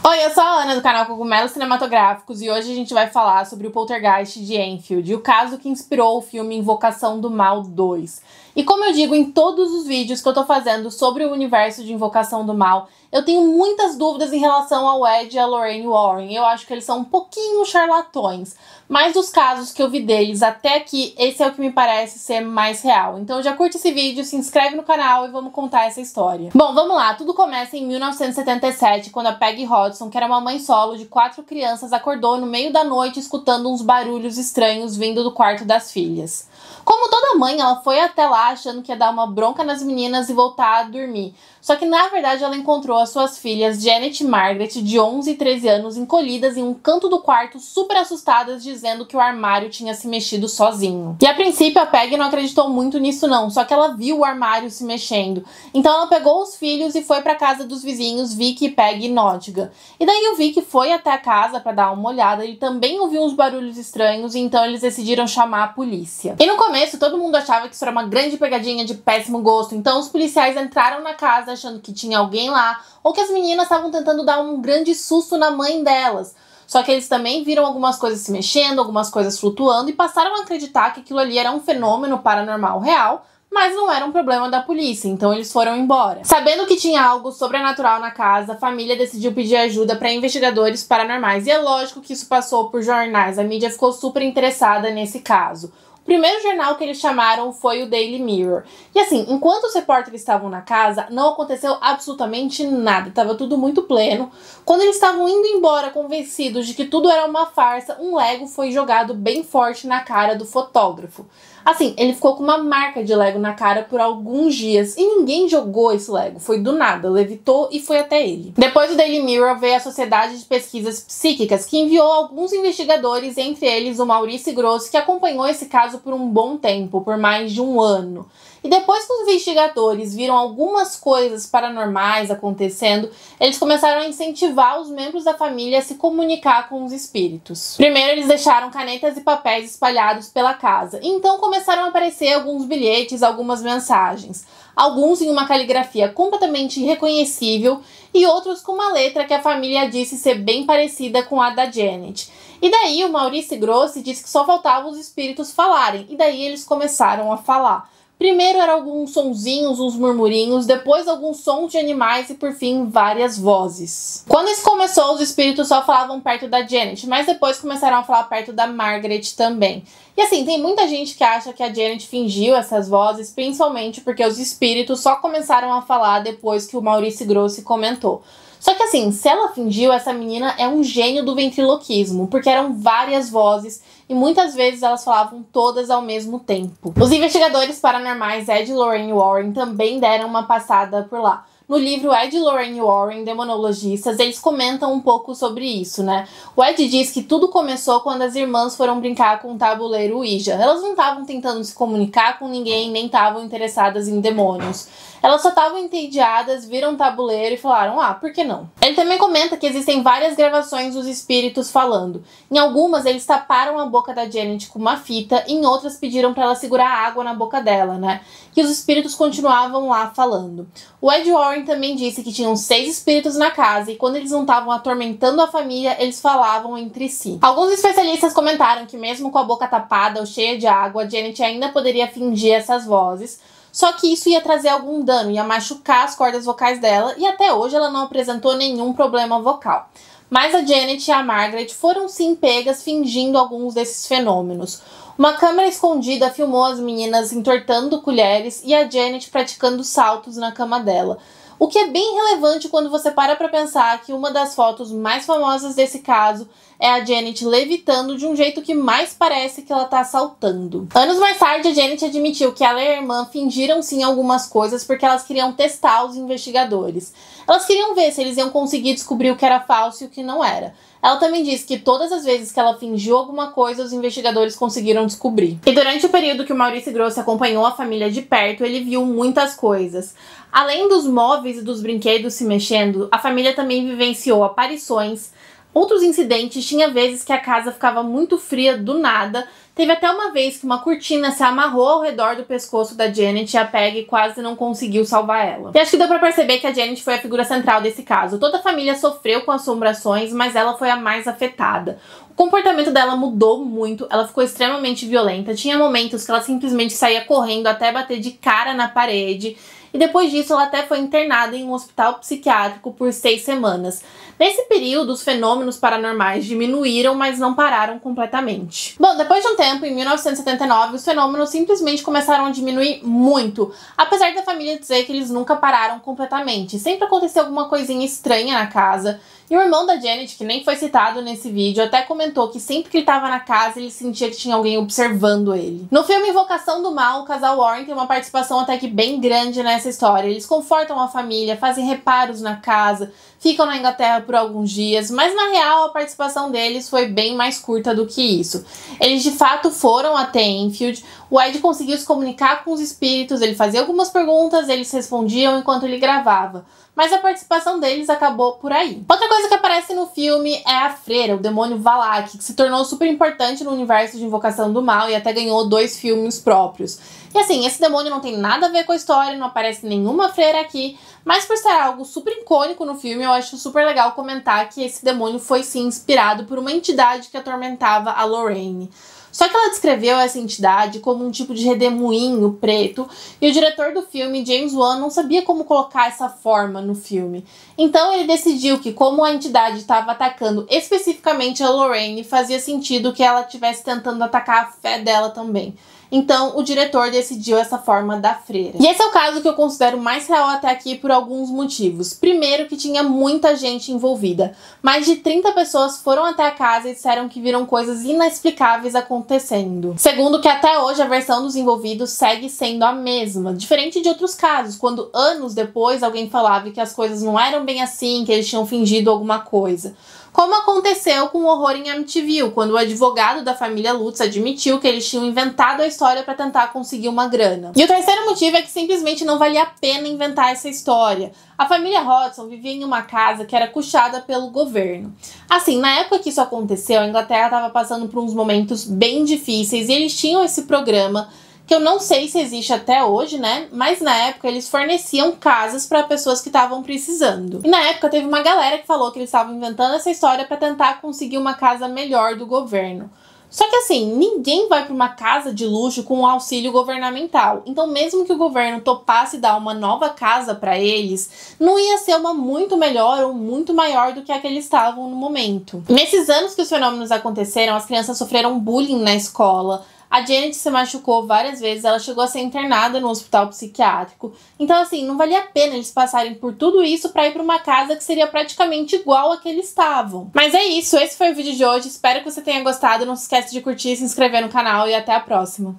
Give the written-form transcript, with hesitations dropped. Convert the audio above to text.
Oi, eu sou a Ana do canal Cogumelos Cinematográficos e hoje a gente vai falar sobre o Poltergeist de Enfield e o caso que inspirou o filme Invocação do Mal 2. E como eu digo em todos os vídeos que eu tô fazendo sobre o universo de Invocação do Mal, eu tenho muitas dúvidas em relação ao Ed e a Lorraine Warren. Eu acho que eles são um pouquinho charlatões, mas dos casos que eu vi deles até aqui, esse é o que me parece ser mais real. Então já curte esse vídeo, se inscreve no canal e vamos contar essa história. Bom, vamos lá. Tudo começa em 1977, quando a Peggy Hodgson, que era uma mãe solo de 4 crianças, acordou no meio da noite escutando uns barulhos estranhos vindo do quarto das filhas. Como toda mãe, ela foi até lá achando que ia dar uma bronca nas meninas e voltar a dormir. Só que na verdade ela encontrou as suas filhas Janet e Margaret, de 11 e 13 anos, encolhidas em um canto do quarto, super assustadas, dizendo que o armário tinha se mexido sozinho. E a princípio a Peggy não acreditou muito nisso não, só que ela viu o armário se mexendo. Então ela pegou os filhos e foi para casa dos vizinhos Vicky, Peggy e Nottingham. E daí o Vicky foi até a casa para dar uma olhada, ele também ouviu uns barulhos estranhos e então eles decidiram chamar a polícia. E no começo todo mundo achava que isso era uma grande pegadinha de péssimo gosto, então os policiais entraram na casa achando que tinha alguém lá ou que as meninas estavam tentando dar um grande susto na mãe delas. Só que eles também viram algumas coisas se mexendo, algumas coisas flutuando e passaram a acreditar que aquilo ali era um fenômeno paranormal real, mas não era um problema da polícia, então eles foram embora. Sabendo que tinha algo sobrenatural na casa, a família decidiu pedir ajuda para investigadores paranormais. E é lógico que isso passou por jornais, a mídia ficou super interessada nesse caso. O primeiro jornal que eles chamaram foi o Daily Mirror. E assim, enquanto os repórteres estavam na casa, não aconteceu absolutamente nada. Tava tudo muito pleno. Quando eles estavam indo embora, convencidos de que tudo era uma farsa, um Lego foi jogado bem forte na cara do fotógrafo. Assim, ele ficou com uma marca de Lego na cara por alguns dias e ninguém jogou esse Lego, foi do nada, levitou e foi até ele. Depois do Daily Mirror veio a Sociedade de Pesquisas Psíquicas, que enviou alguns investigadores, entre eles o Maurice Grosse, que acompanhou esse caso por um bom tempo, por mais de um ano. E depois que os investigadores viram algumas coisas paranormais acontecendo, eles começaram a incentivar os membros da família a se comunicar com os espíritos. Primeiro eles deixaram canetas e papéis espalhados pela casa, e então começaram a aparecer alguns bilhetes, algumas mensagens. Alguns em uma caligrafia completamente irreconhecível e outros com uma letra que a família disse ser bem parecida com a da Janet. E daí o Maurice Grosse disse que só faltava os espíritos falarem, e daí eles começaram a falar. Primeiro eram alguns sonzinhos, uns murmurinhos, depois alguns sons de animais e por fim várias vozes. Quando isso começou, os espíritos só falavam perto da Janet, mas depois começaram a falar perto da Margaret também. E assim, tem muita gente que acha que a Janet fingiu essas vozes, principalmente porque os espíritos só começaram a falar depois que o Maurice Grosse comentou. Só que assim, se ela fingiu, essa menina é um gênio do ventriloquismo, porque eram várias vozes e muitas vezes elas falavam todas ao mesmo tempo. Os investigadores paranormais Ed e Lorraine Warren também deram uma passada por lá. No livro Ed e Lorraine Warren, Demonologistas, eles comentam um pouco sobre isso, né? O Ed diz que tudo começou quando as irmãs foram brincar com o tabuleiro Ouija. Elas não estavam tentando se comunicar com ninguém, nem estavam interessadas em demônios. Elas só estavam entediadas, viram o tabuleiro e falaram, por que não? Ele também comenta que existem várias gravações dos espíritos falando. Em algumas, eles taparam a boca da Janet com uma fita, em outras pediram para ela segurar água na boca dela, né? E os espíritos continuavam lá falando. O Ed Warren também disse que tinham 6 espíritos na casa e quando eles não estavam atormentando a família, eles falavam entre si. Alguns especialistas comentaram que mesmo com a boca tapada ou cheia de água, a Janet ainda poderia fingir essas vozes, só que isso ia trazer algum dano, ia machucar as cordas vocais dela e até hoje ela não apresentou nenhum problema vocal. Mas a Janet e a Margaret foram sim pegas fingindo alguns desses fenômenos. Uma câmera escondida filmou as meninas entortando colheres e a Janet praticando saltos na cama dela. O que é bem relevante quando você para pra pensar que uma das fotos mais famosas desse caso é a Janet levitando de um jeito que mais parece que ela tá saltando. Anos mais tarde, a Janet admitiu que ela e a irmã fingiram sim algumas coisas porque elas queriam testar os investigadores. Elas queriam ver se eles iam conseguir descobrir o que era falso e o que não era. Ela também disse que todas as vezes que ela fingiu alguma coisa, os investigadores conseguiram descobrir. E durante o período que o Maurice Grosse acompanhou a família de perto, ele viu muitas coisas. Além dos móveis e dos brinquedos se mexendo, a família também vivenciou aparições, Outros incidentes, tinha vezes que a casa ficava muito fria do nada. Teve até uma vez que uma cortina se amarrou ao redor do pescoço da Janet e a Peggy quase não conseguiu salvar ela. E acho que deu pra perceber que a Janet foi a figura central desse caso. Toda a família sofreu com assombrações, mas ela foi a mais afetada. O comportamento dela mudou muito, ela ficou extremamente violenta. Tinha momentos que ela simplesmente saía correndo até bater de cara na parede. E depois disso, ela até foi internada em um hospital psiquiátrico por 6 semanas. Nesse período, os fenômenos paranormais diminuíram, mas não pararam completamente. Bom, depois de um tempo, em 1979, os fenômenos simplesmente começaram a diminuir muito. Apesar da família dizer que eles nunca pararam completamente. Sempre aconteceu alguma coisinha estranha na casa. E o irmão da Janet, que nem foi citado nesse vídeo, até comentou que sempre que ele estava na casa, ele sentia que tinha alguém observando ele. No filme Invocação do Mal, o casal Warren tem uma participação até que bem grande nessa história. Eles confortam a família, fazem reparos na casa, ficam na Inglaterra por alguns dias, mas na real a participação deles foi bem mais curta do que isso. Eles de fato foram até Enfield, o Ed conseguiu se comunicar com os espíritos, ele fazia algumas perguntas, eles respondiam enquanto ele gravava. Mas a participação deles acabou por aí. Outra coisa que aparece no filme é a freira, o demônio Valak, que se tornou super importante no universo de Invocação do Mal e até ganhou 2 filmes próprios. E assim, esse demônio não tem nada a ver com a história, não aparece nenhuma freira aqui, mas por ser algo super icônico no filme, eu acho super legal comentar que esse demônio foi sim inspirado por uma entidade que atormentava a Lorraine. Só que ela descreveu essa entidade como um tipo de redemoinho preto, e o diretor do filme, James Wan, não sabia como colocar essa forma no filme. Então ele decidiu que, como a entidade estava atacando especificamente a Lorraine, fazia sentido que ela estivesse tentando atacar a fé dela também. Então o diretor decidiu essa forma da freira. E esse é o caso que eu considero mais real até aqui por alguns motivos. Primeiro, que tinha muita gente envolvida. Mais de 30 pessoas foram até a casa e disseram que viram coisas inexplicáveis acontecendo. Segundo, que até hoje a versão dos envolvidos segue sendo a mesma, diferente de outros casos, quando anos depois alguém falava que as coisas não eram bem assim, que eles tinham fingido alguma coisa. Como aconteceu com o horror em Amityville, quando o advogado da família Lutz admitiu que eles tinham inventado a história para tentar conseguir uma grana. E o terceiro motivo é que simplesmente não valia a pena inventar essa história. A família Hodgson vivia em uma casa que era custeada pelo governo. Assim, na época que isso aconteceu, a Inglaterra estava passando por uns momentos bem difíceis e eles tinham esse programa que eu não sei se existe até hoje, né? Mas na época eles forneciam casas para pessoas que estavam precisando. E na época teve uma galera que falou que eles estavam inventando essa história para tentar conseguir uma casa melhor do governo. Só que assim, ninguém vai para uma casa de luxo com um auxílio governamental. Então mesmo que o governo topasse dar uma nova casa para eles, não ia ser uma muito melhor ou muito maior do que a que eles estavam no momento. Nesses anos que os fenômenos aconteceram, as crianças sofreram bullying na escola. A Janet se machucou várias vezes, ela chegou a ser internada no hospital psiquiátrico. Então assim, não valia a pena eles passarem por tudo isso para ir para uma casa que seria praticamente igual a que eles estavam. Mas é isso, esse foi o vídeo de hoje, espero que você tenha gostado, não se esqueça de curtir, se inscrever no canal e até a próxima.